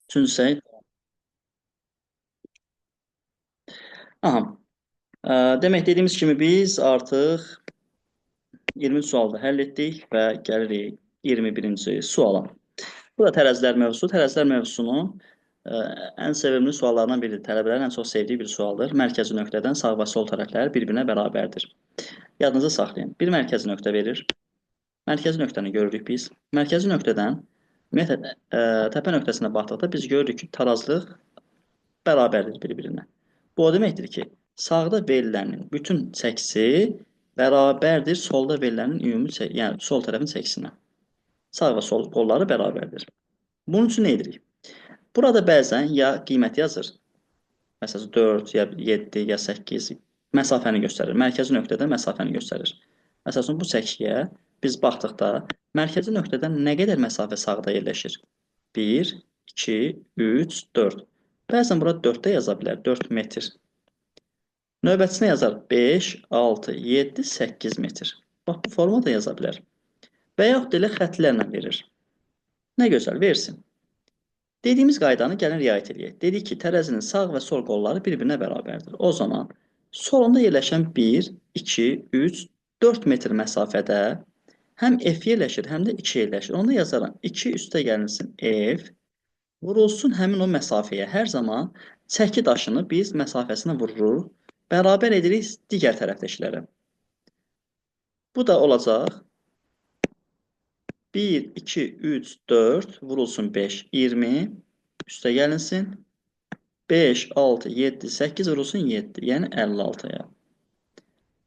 Üçüncü sayı. Aha. Demək dediyimiz kimi biz artıq 20 sualda həll etdik və gəlirik 21-ci suala. Bu da tərəzilər mövzusu. Tərəzilər mövzusunun ən sevimli suallarından biridir. Tələbələrin ən çox sevdiyi bir sualdır. Mərkəzi nöqtədən sağ və sol tərəfləri bir-birinə bərabərdir. Yadınızda saxlayın. Bir mərkəzi nöqtə verir. Mərkəzi nöqtəni görürük biz. Mərkəzi nöqtədən ümumiyyətlə təpə nöqtəsinə baxdıqda biz görürük ki, tarazlıq bərabərdir bir-birinə. Bu o deməkdir ki, sağda verilənin bütün çəkisi bərabərdir solda verilənin ümumi çəkisi, yəni sol tərəfin çəkisinə. Sağ və sol qolları bərabərdir. Bunun üçün nə edirik? Burada bəzən ya qiymət yazır. Məsələn 4 ya 7 ya 8 məsafəni göstərir. Mərkəzi nöqtədən məsafəni göstərir. Məsələn bu çəkiyə biz baxdıqda mərkəzi nöqtədən nə qədər məsafə sağda yerləşir? 1, 2, 3, 4. Bəzən burada 4-də yaza bilər, 4 metr. Növbətisinə yazar 5, 6, 7, 8 metr. Bax, bu formada yaza bilər. Və yaxud da elə xətlərlə verir. Nə gözəl, versin. Dediyimiz qaydanı gəlin riayət edək. Dedik ki, tərəzinin sağ və sol qolları bir-birinə bərabərdir. O zaman solunda yerləşən 1, 2, 3, 4 metr məsafədə həm F yerləşir, həm də 2 yerləşir. Onda yazaram 2 üstə gəlinsin F, vurulsun həmin o məsafəyə. Hər zaman çəki daşını biz məsafəsinə vururuq, bərabər edirik digər tərəfdəkilərə. Bu da olacaq 1, 2, 3, 4, vurulsun 5, 20, üstə gəlinsin. 5, 6, 7, 8 vurulsun 7, yəni 56-ya.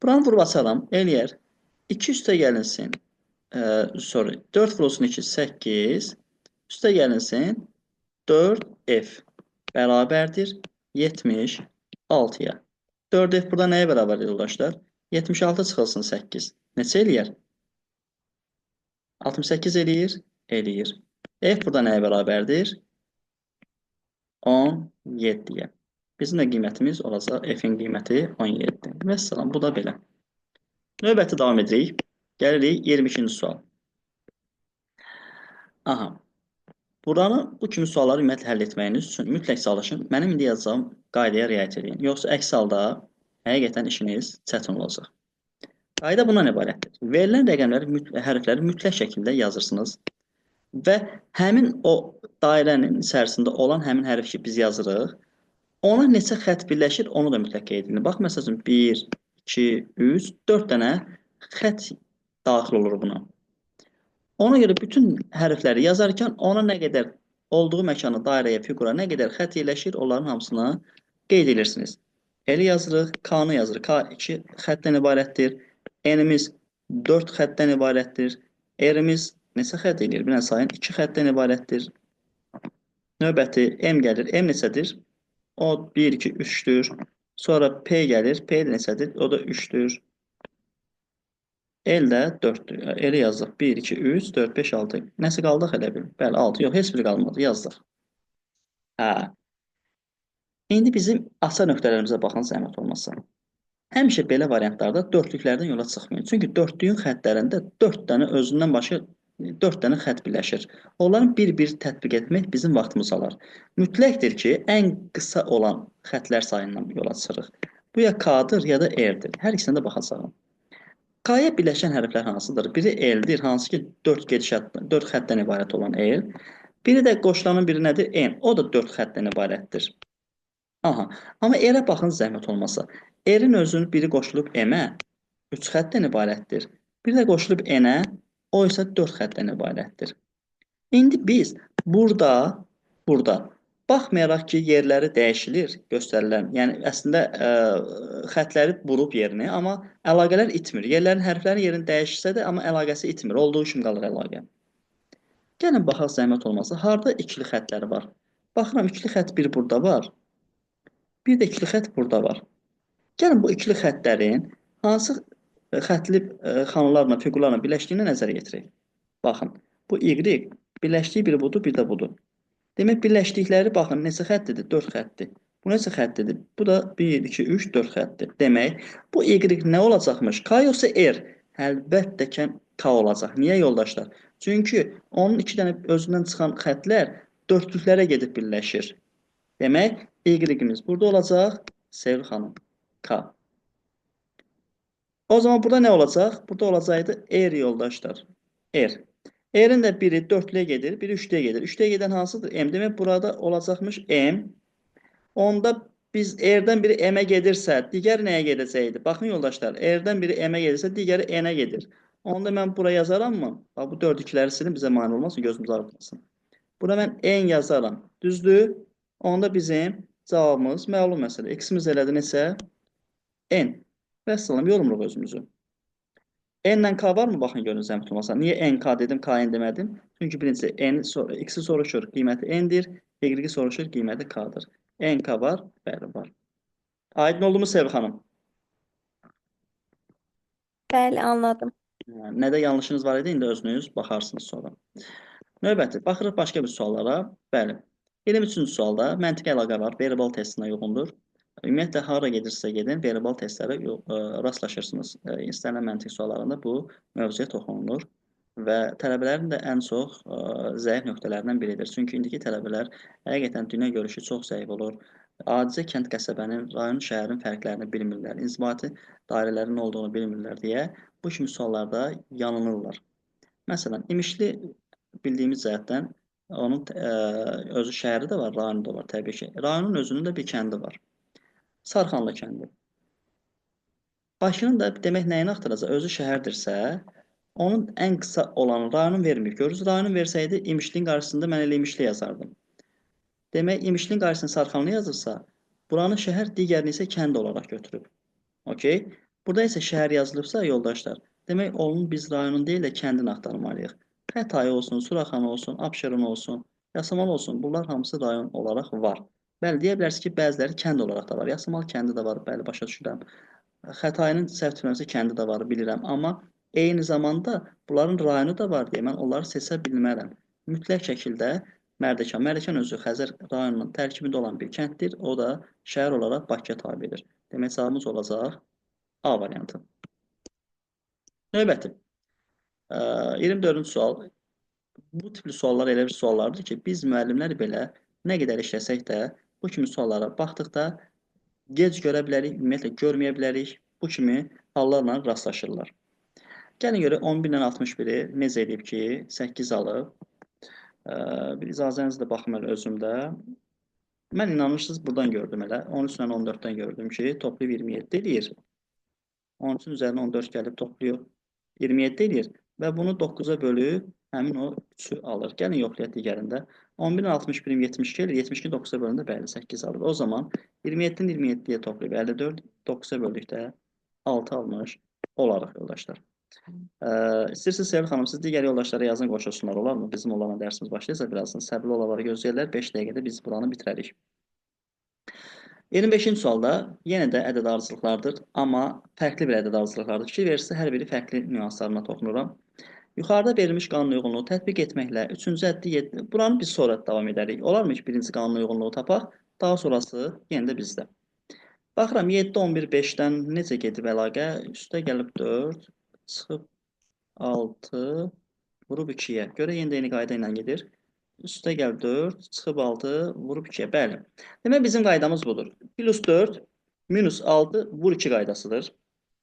Buranı vurub açaram, eləyər. 2 üstə gəlinsin, 4 vurulsun 2, 8, üstə gəlinsin 4F bərabərdir 76-ya. 4F burada nəyə bərabərdir yoldaşlar? 76 çıxılsın 8. Neçə eləyər? 68 eləyir? Eləyir. F burada nəyə bərabərdir? 17-yə. Bizim də qiymətimiz olacaq, F-in qiyməti 17. Və salam, bu da belə. Növbəti davam edirik. Gəlirik 22-ci sual. Aha. Buranı, bu kimi sualları ümumiyyətlə həll etməyiniz üçün mütləq çalışın. Mənim indi yazacağım qaydaya riayət edin. Yoxsa əks halda həqiqətən işiniz çətin olacaq. Qayda bundan ibarətdir. Verilən rəqəmləri, hərfləri mütləq şəkildə yazırsınız və həmin o dairənin içərisində olan həmin hərfi ki biz yazırıq, ona neçə xətt birləşir, onu da mütləq qeyd edin. Bax, məsələn, 1, 2, 3, 4 dənə xətt daxil olur buna. Ona görə bütün hərfləri yazarkən ona nə qədər olduğu məkana, dairəyə, fiqura nə qədər xətt yerləşir, onların hamısını qeyd edirsiniz. L yazırıq, K-nı yazırıq. K 2 xəttdən ibarətdir. N-imiz 4 xəttdən ibarətdir. R-imiz neçə xətt edir? Bir dənə sayın, 2 xəttdən ibarətdir. Növbəti M gəlir. M neçədir? O 1, 2, 3'tür. Sonra P gəlir. P neçədir? O da 3'tür. L də 4'dür. L yazdıq. 1, 2, 3, 4, 5, 6. Nəsə qaldıq elə bil? Bəli, 6. Yox, heç biri qalmadı. Yazdıq. Hə. İndi bizim açar nöqtələrimizə baxın, zəhmət olmasa. Həmişə belə variantlarda dörtlüklərdən yola çıxmayın. Çünki dörtlüyün xəttlərində 4 dənə özündən başqa 4 dənə xətt birləşir. Onların bir-bir tətbiq etmək bizim vaxtımız alır. Mütləqdir ki, ən qısa olan xəttlər sayından yola çıxırıq. Bu ya K-dır, ya da R-dir. Hər ikisinə də baxacağım. K-ya birləşən hərflər hansıdır? Biri L-dir, hansı ki 4 xəttdən ibarət olan L. Biri də qoşulanın biri nədir? N. O da 4 xəttdən ibarətdir. Aha. Amma R-ə baxın zəhmət olmasa. R-in özünün biri qoşulub M-ə 3 xəttdən ibarətdir. Bir də qoşulub N-ə, o isə 4 xəttdən ibarətdir. İndi biz burada baxmayaraq ki, yerləri dəyişilir, göstərilən, yəni əslində xəttləri vurub yerini, amma əlaqələr itmir. Yerlərin, hərflərin yerini dəyişsə də, amma əlaqəsi itmir. Olduğu kimi qalır əlaqə. Gəlin baxaq zəhmət olmasa, harda ikili xəttləri var? Baxıram, ikili xətt bir burada var. Bir də ikili xətt burada var. Gəlin bu ikili xəttlərin hansı xəttli xanlarla, fiqurlarla birləşdiyini nəzərə yetirək. Baxın, bu Y birləşdiyi biri budur, bir də budur. Demək, birləşdikləri, baxın, neçə xəttidir? 4 xəttir. Bu neçə xəttidir? Bu da 1, 2, 3, 4 xəttir. Demək, bu Y nə olacaqmış? K yoxsa R? Əlbəttə ki, K olacaq. Niyə yoldaşlar? Çünki onun 2 dənə özündən çıxan xəttlər dörtlüklərə gedib birləşir. Demək, y-imiz burada olacaq. Sevil xanım. K. O zaman burada nə olacaq? Burada olacaqdı R yoldaşlar. R. R'in də biri dörtlüyə gedir, biri üçlüyə gedir. Üçlüyə gedən hansıdır? M. Demək, burada olacaqmış M. Onda biz R'dən biri M-ə gedirsə, digəri nəyə gedəcəkdi? Baxın yoldaşlar, R'dən biri M-ə gedirsə, digəri N-ə gedir. Onda mən buraya yazaram mı? Bax, bu dördükləri silin, bizə mane olmasın, gözümüz ağrıtmasın. Burada mən N yazaram. Düzdür? Onda bizim cavabımız məlum məsələ. X-imiz elədi neçə? N. Vəssalam, yorumluq özümüzü. N-lə K var mı? Baxın, görün zəhmət olmasa. Niyə N-K dedim, K-N demədim? Çünki birincisi X-i soruşur, qiyməti N-dir. Y-i soruşur, qiyməti K-dır. N-K var, bəli var. Aydın oldu mu Sevil xanım? Bəli, anladım. Nədə yanlışınız var idi, indi özünüz baxarsınız sonra. Növbəti, baxırıq başqa bir suallara. Bəli. 23-cü sualda məntiqi əlaqə var, variable testinə uyğundur. Ümumiyyətlə, hara gedirsə gedin, variable testlərə rastlaşırsınız. İstənilən məntiq suallarında bu mövzuya toxunulur və tələbələrin də ən çox zəif nöqtələrindən biridir. Çünki indiki tələbələr həqiqətən dünya görüşü çox zəif olur. Adicə kənd qəsəbənin, rayon şəhərin fərqlərini bilmirlər, inzibati dairələrin olduğunu bilmirlər deyə bu kimi suallarda yanılırlar. Məsələn, İmişli bildiyimiz cəhətdən onun özü şəhəri də var, rayonu da var təbii ki. Rayonun özünün də bir kəndi var. Sarxanlı kəndi. Bakının da demək nəyini axtaracaq? Özü şəhərdirsə, onun ən qısa olanı rayonun vermir. Görürüz, rayonun versəydi İmişlinin qarşısında mən elə İmişli yazardım. Demək, İmişlinin qarşısında Sarxanlı yazırsa, buranın şəhər, digərini isə kənd olaraq götürüb. Okey? Burada isə şəhər yazılıbsa, yoldaşlar, demək, onun biz rayonun deyil də kəndini axtarmalıyıq. Xətai olsun, Suraxanı olsun, Abşeron olsun, Yasamal olsun, bunlar hamısı rayon olaraq var. Bəli, deyə bilərsiniz ki, bəziləri kənd olaraq da var. Yasamal kəndi də var, bəli, başa düşürəm. Xətainin səhv etməsi kəndi də var, bilirəm. Amma eyni zamanda bunların rayonu da var deyə mən onları seçə bilmərəm. Mütləq şəkildə Mərdəkan. Mərdəkan özü Xəzər rayonunun tərkibində olan bir kənddir. O da şəhər olaraq Bakıya tabedir. Demək, cavabımız olacaq A variantı. Növbəti. 24-cü sual. Bu tipli suallar elə bir suallardır ki, biz müəllimlər belə nə qədər işləsək də, bu kimi suallara baxdıqda gec görə bilərik, ümumiyyətlə görməyə bilərik. Bu kimi hallarla rastlaşırlar. Gəlin görə 11-dən 61-i necə edib ki, 8 alıb. Bir icazənizlə baxım elə özümdə. Mən inanırsınız buradan gördüm elə. 13-dən 14-dən gördüm ki, toplayıb 27 eləyir. 13-ün üzərinə 14 gəlib toplayıb 27 eləyir və bunu 9-a bölüb həmin o 3-ü alır. Gəlin yoxlayaq digərində. 11-dən 61-in 72 eləyir. 72 9-a bölündə bəli 8 alır. O zaman 27-dən 27-yə toplayıb 54, 9-a böldükdə 6 almış olaraq yoldaşlar. İstəyirsiniz Sevil xanım, siz digər yoldaşlara yazın qoşulsunlar, olar mı? Bizim olan dərsimiz başlayırsa birazdan səbirli olanları gözləyirlər. 5 dəqiqədə biz buranı bitirərik. 25-ci sualda yenə də ədəd ardıcılıqlardır, amma fərqli bir ədəd ardıcılıqlardır. Fikir verirsə, hər biri fərqli nüanslarına toxunuram. Yuxarıda verilmiş qanun uyğunluğu tətbiq etməklə 3-cü əddi 7. Buranı biz sonra davam edərik. Olarmı ki, birinci qanun uyğunluğu tapaq, daha sonrası yenə də bizdə. Baxıram, 7, 11, 5-dən necə gedib əlaqə? Üstə gəlib 4, çıxıb 6, vurub 2-yə. Görə yenə də eyni qayda ilə gedir. Üstə gəl 4, çıxıb 6, vurub 2-yə. Bəli. Demək, bizim qaydamız budur. Plus 4, minus 6, vur 2 qaydasıdır.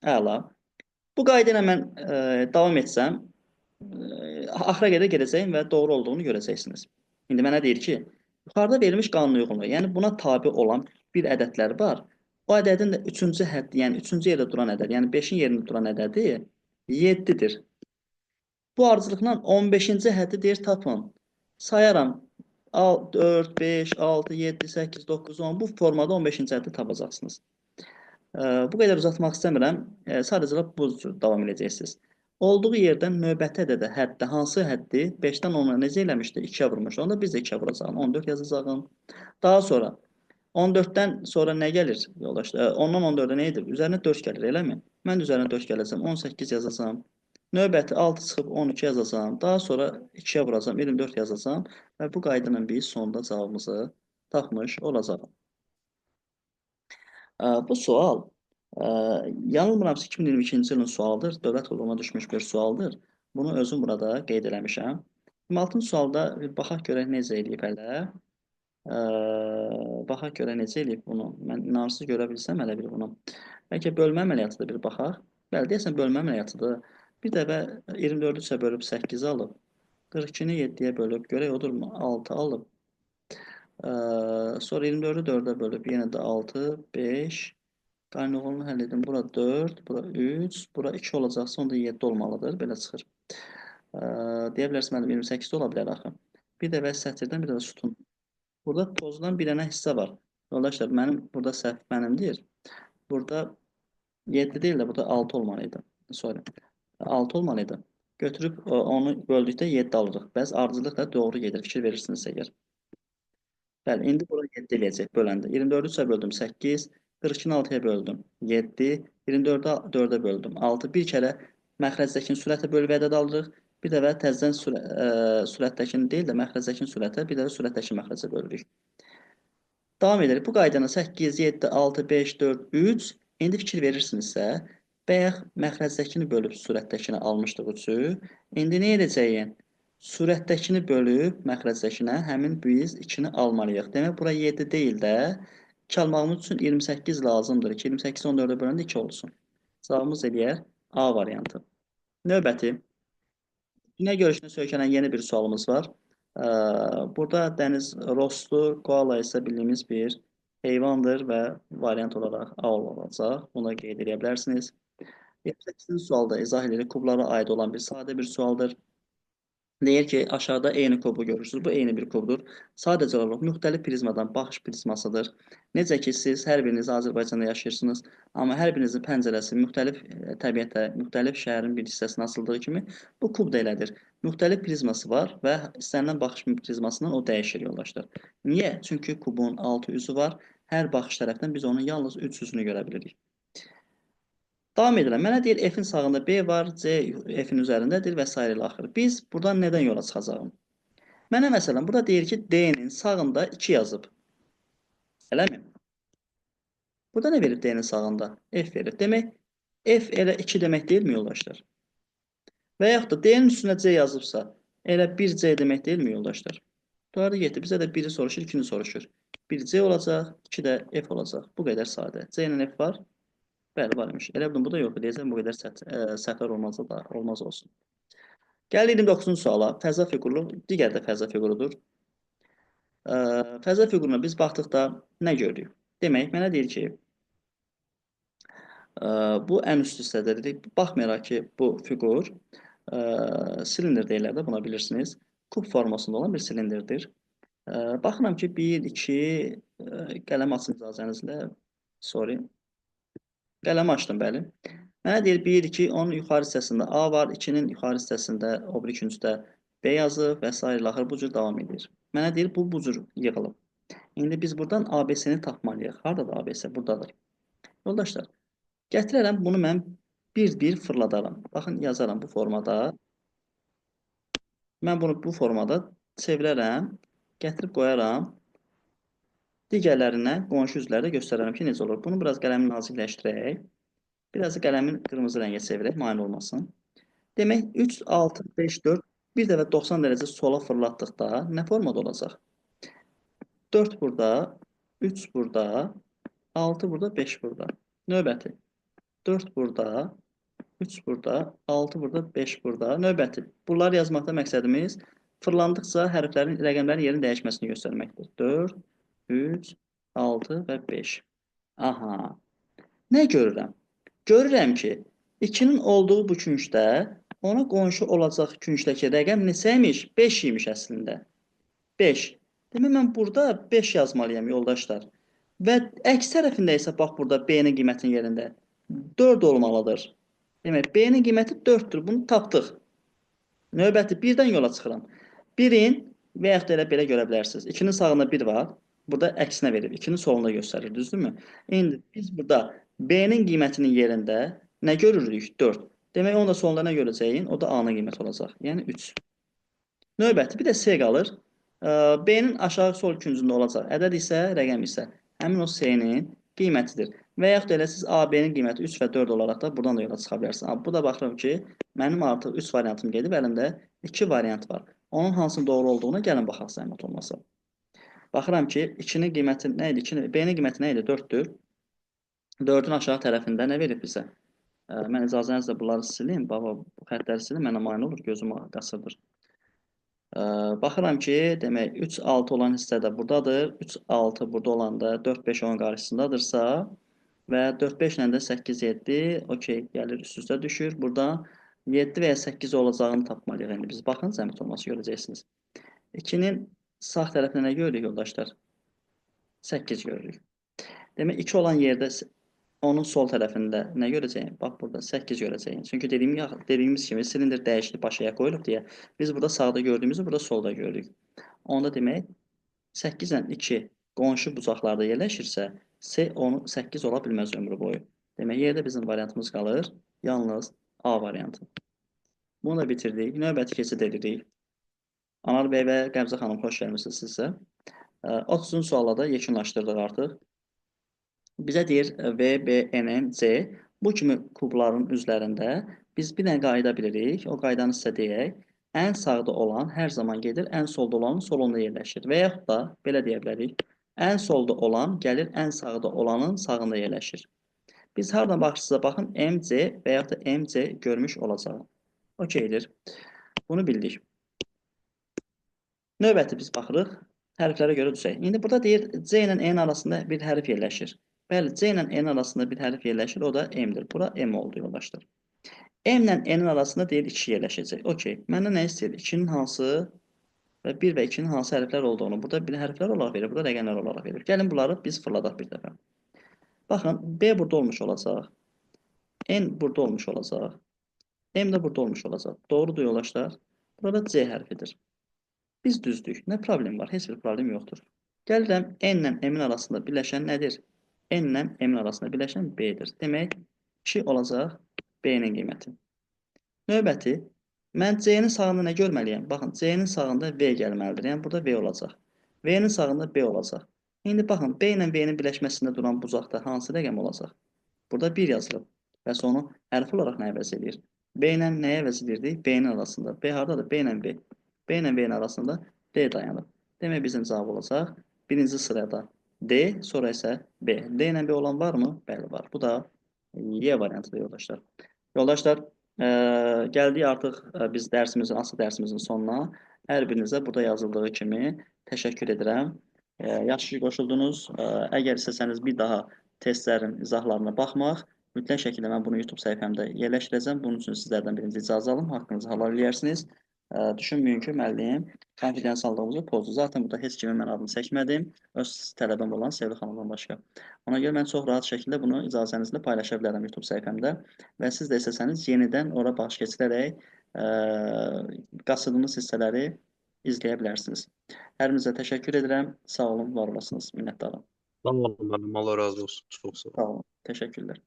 Əla. Bu qayda ilə mən davam etsəm, axıra qədər gedəcəyim və doğru olduğunu görəcəksiniz. İndi mənə deyir ki, yuxarıda verilmiş qanun uyğunluğu, yəni buna tabe olan bir ədədlər var. O ədədin də 3-cü həddi, yəni 3-cü yerdə duran ədəd, yəni 5-in yerində duran ədədi 7-dir. Bu ardıcılıqla 15-ci həddi deyir tapın. Sayaram 4, 5, 6, 7, 8, 9, 10 bu formada 15-ci həddi tapacaqsınız. Bu qədər uzatmaq istəmirəm. Sadəcə bu cür davam edəcəksiniz. Olduğu yerdən növbəti ədədə həddə hansı həddi 5-dən 10-a necə eləmişdi? 2-yə vurmuş. Onda biz də 2-yə vuracağıq. 14 yazacağım. Daha sonra 14-dən sonra nə gəlir yoldaşlar? 10-dan 14-ə nə edir? Üzərinə 4 gəlir, eləmi? Mən üzərinə 4 gələcəm. 18 yazacağam. Növbəti 6 çıxıb 12 yazacağam. Daha sonra 2-yə vuracağam. 24 yazacağam. Və bu qayda ilə biz sonda cavabımızı tapmış olacağıq. Bu sual yanılmıramsa 2022-ci ilin sualıdır. Dövlət qulluğuna düşmüş bir sualdır. Bunu özüm burada qeyd eləmişəm. Şimdi 6-cı sualda bir baxaq görək necə eləyib hələ. Baxaq görə necə eləyib bunu. Mən inamsız görə bilsəm hələ bir bunu. Bəlkə bölmə əməliyyatı da bir baxaq. Bəli, deyəsən bölmə əməliyyatıdır. Bir dəfə 24-ü 3-ə bölüb 8 alıb. 42-ni 7-yə bölüb. Görək odurmu? 6 alıb. Sonra 24-ü 4-ə bölüb. Yenə də 6, 5. Qaynağını həll edin. Bura 4, bura 3, bura 2 olacaqsa onda 7 olmalıdır. Belə çıxır. Deyə bilərsiniz, mənim 28 ola bilər axı. Bir də sətirdən bir də sütun. Burada tozulan bir dənə hissə var. Yoldaşlar, mənim burada səhv mənimdir. Burada 7 deyil də burada 6 olmalıydı. Sorry. 6 olmalıydı. Götürüb onu böldükdə 7 alırıq. Bəs ardıcılıq da doğru gedir. Fikir verirsiniz əgər. Bəli, indi bura 7 eləyəcək böləndə. 24-ü 3-ə böldüm 8, 42-ni 6-ya böldüm 7, 24-ü 4-ə böldüm 6. Bir kərə məxrəcdəkini sürətə bölüb ədəd alırıq. Bir dəfə təzədən sürətdəkini deyil də məxrəcdəkini sürətə, bir dəfə sürətdəkini məxrəcə bölürük. Davam edirik. Bu qaydana 8, 7, 6, 5, 4, 3. İndi fikir verirsinizsə, bayaq məxrəcdəkini bölüb sürətdəkini almışdıq 3-ü. İndi nə edəcəyik? Sürətdəkini bölüb məxrəcdəkinə həmin biz 2-ni almalıyıq. Demək, bura 7 deyil də 2 almağımız üçün 28 lazımdır ki, 28 14-ə böləndə 2 olsun. Cavabımız eləyər A variantı. Növbəti. Dünya görüşünə söykənən yeni bir sualımız var. Burada dəniz rostu, koala isə bildiyimiz bir heyvandır və variant olaraq A olacaq. Bunu qeyd edə bilərsiniz. 28-ci sualda izah edilir. Kublara aid olan bir sadə bir sualdır. Deyir ki, aşağıda eyni kubu görürsünüz. Bu eyni bir kubdur. Sadəcə olaraq müxtəlif prizmadan baxış prizmasıdır. Necə ki, siz hər biriniz Azərbaycanda yaşayırsınız, amma hər birinizin pəncərəsi müxtəlif təbiətə, müxtəlif şəhərin bir hissəsinə asıldığı kimi, bu kub da elədir. Müxtəlif prizması var və istənilən baxış prizmasından o dəyişir yoldaşlar. Niyə? Çünki kubun 6 üzü var. Hər baxış tərəfdən biz onun yalnız 3 üzünü görə bilirik. Davam edirəm. Mənə deyir, F-in sağında B var, C F-in üzərindədir və s. ilə axır. Biz buradan nədən yola çıxacağım? Mənə məsələn, burada deyir ki, D-nin sağında 2 yazıb. Eləmi? Burada nə verir D-nin sağında? F verir. Demək, F elə 2 demək deyilmi yoldaşlar? Və yaxud da D-nin üstünə C yazıbsa, elə 1C demək deyilmi yoldaşlar? Doğru getdi. Bizə də biri soruşur, ikini soruşur. 1C olacaq, 2 də F olacaq. Bu qədər sadə. C ilə F var. Bəli, var imiş. Elə bildim, bu da yoxdur. Deyəcəm, bu qədər səhvlər olmaz olsun. Gəlir 29-cu suala. Fəza fiquru, digər də fəza figurudur. Fəza fiquruna biz baxdıqda nə görürük? Demək, mənə deyir ki, bu ən üst hissədədir. Baxmayaraq ki, bu fiqur silindr deyirlər də, buna bilirsiniz. Kub formasında olan bir silindirdir. Baxıram ki, 1, 2, qələm açın icazənizlə. Sorry. Qələmi açdım, bəli. Mənə deyir 1, 2, onun yuxarı hissəsində A var, 2-nin yuxarı hissəsində, o bir ikincidə B yazıb və s. ilə axır bu cür davam edir. Mənə deyir bu cür yığılıb. İndi biz buradan ABC-ni tapmalıyıq. Haradadır ABC? Buradadır. Yoldaşlar, gətirərəm bunu mən bir-bir fırladaram. Baxın, yazaram bu formada. Mən bunu bu formada çevirərəm, gətirib qoyaram. Digərlərinə, qonşu üzvlərdə göstərərəm ki, necə olur. Bunu biraz qələmi nazikləşdirək. Biraz da qələmin qırmızı rəngə çevirək, mane olmasın. Demək, 3, 6, 5, 4, bir dəfə 90 dərəcə sola fırlatdıqda nə formada olacaq? 4 burada, 3 burada, 6 burada, 5 burada. Növbəti. 4 burada, 3 burada, 6 burada, 5 burada. Növbəti. Bunları yazmaqda məqsədimiz fırlandıqca hərflərin, rəqəmlərin yerini dəyişməsini göstərməkdir. 4, 3, 6 və 5. Aha. Nə görürəm? Görürəm ki, 2-nin olduğu bu küncdə ona qonşu olacaq küncdəki rəqəm neçə imiş? 5 imiş əslində. 5. Demək, mən burada 5 yazmalıyam, yoldaşlar. Və əks tərəfində isə, bax burada B-nin qiymətinin yerində 4 olmalıdır. Demək, B-nin qiyməti 4-dür. Bunu tapdıq. Növbəti 1-dən yola çıxıram. 1-in və yaxud da elə belə görə bilərsiniz. 2-nin sağında 1 var. Burada əksinə verib. 2-nin solunda göstərir, düzdürmü? İndi biz burada B-nin qiymətinin yerində nə görürük? 4. Demək, onun da solunda nə görəcəyin? O da A-nın qiyməti olacaq. Yəni 3. Növbəti bir də C qalır. B-nin aşağı sol küncündə olacaq. Ədəd isə, rəqəm isə həmin o C-nin qiymətidir. Və yaxud da elə siz AB-nin qiyməti 3 və 4 olaraq da buradan da yola çıxa bilərsiniz. Bu da baxıram ki, mənim artıq 3 variantım gedib, əlimdə 2 variant var. Onun hansının doğru olduğuna gəlin baxaq zəhmət olmasa. Baxıram ki, 2-nin qiyməti nə idi? 2-nin B-nin qiyməti nə idi? 4-dür. 4-ün aşağı tərəfində nə verib bizə? Mən icazənizlə bunları silim. Baba, bu xəttləri silim. Mənə mane olur, gözüm qasırdır. Baxıram ki, demək 3, 6 olan hissə də buradadır. 3, 6 burada olanda 4, 5 onun qarşısındadırsa və 4, 5 ilə də 8, 7, okey, gəlir üst-üstə düşür. Burada 7 və ya 8 olacağını tapmalıyıq. İndi biz baxın, zəhmət olması görəcəksiniz. 2-nin sağ tərəfində nə görürük yoldaşlar? 8 görürük. Demək 2 olan yerdə onun sol tərəfində nə görəcəyik? Bax burada 8 görəcəyik. Çünki dediyimiz kimi silindr dəyişli başaya qoyulub deyə biz burada sağda gördüyümüzü burada solda görürük. Onda demək 8 ilə 2 qonşu bucaqlarda yerləşirsə, 8 ola bilməz ömrü boyu. Demək yerdə bizim variantımız qalır yalnız A variantı. Bunu da bitirdik. Növbəti keçid edirik. Anar bəy və Qəmzə xanım xoş gəlmisiniz sizə. 30-cu sualla da yekunlaşdırdıq artıq. Bizə deyir V, B, N, C. Bu kimi kubların üzərində biz bir dənə qayda bilirik. O qaydanı sizə deyək. Ən sağda olan hər zaman gedir, ən solda olanın solunda yerləşir. Və yaxud da belə deyə bilərik. Ən solda olan gəlir, ən sağda olanın sağında yerləşir. Biz hardan baxırsınızsa baxın, MC və yaxud da MC görmüş olacaq. Okeydir. Bunu bildik. Növbəti biz baxırıq. Hərflərə görə düzək. İndi burada deyir C ilə N arasında bir hərf yerləşir. Bəli, C ilə N arasında bir hərf yerləşir. O da M-dir. Bura M oldu yoldaşlar. M ilə N arasında deyir 2 yerləşəcək. Okey. Məndən nə istəyir? 2-nin hansı və 1 və 2-nin hansı hərflər olduğunu burada bir hərflər olaraq verir. Burada rəqəmlər olaraq verir. Gəlin bunları biz fırladaq bir dəfə. Baxın, B burada olmuş olacaq. N burada olmuş olacaq. M də burada olmuş olacaq. Doğrudur yoldaşlar. Burada C hərfidir. Biz düzdük. Nə problem var? Heç bir problem yoxdur. Gəlirəm N ilə M-in arasında birləşən nədir? N ilə M-in arasında birləşən B-dir. Demək 2 olacaq B-nin qiyməti. Növbəti, mən C-nin sağında nə görməliyəm? Baxın, C-nin sağında V gəlməlidir. Yəni burada V olacaq. V-nin sağında B olacaq. İndi baxın, B ilə V-nin birləşməsində duran bucaqda hansı rəqəm olacaq? Burada 1 yazılıb. Bəs onu hərf olaraq nə əvəz edir? B ilə nəyə əvəz edirdik? B-nin arasında. B haradadır? B ilə V. B ilə V-nin arasında D dayanır. Demək bizim cavab olacaq. Birinci sırada D, sonra isə B. D ilə B olan varmı? Bəli, var. Bu da Y variantıdır yoldaşlar. Yoldaşlar, gəldik artıq biz asıl dərsimizin sonuna. Hər birinizə burada yazıldığı kimi təşəkkür edirəm. Yaxşı ki, qoşuldunuz. Əgər istəsəniz bir daha testlərin izahlarına baxmaq, mütləq şəkildə mən bunu YouTube səhifəmdə yerləşdirəcəm. Bunun üçün sizlərdən birinci icazə alım, haqqınızı halal eləyərsiniz. Düşünməyin ki, müəllim konfidensiallığımızı pozdu. Zaten burada heç kimin mən adını çəkmədim. Öz tələbəm olan Sevgi xanımdan başqa. Ona görə mən çox rahat şəkildə bunu icazənizlə paylaşa bilərəm YouTube səhifəmdə. Və siz də istəsəniz yenidən ora baş keçirərək qaçırdığınız hissələri izləyə bilərsiniz. Hər birinizə təşəkkür edirəm. Sağ olun, var olasınız, minnətdaram. Sağ olun müəllim, Allah razı olsun. Çox sağ olun. Sağ olun, təşəkkürlər.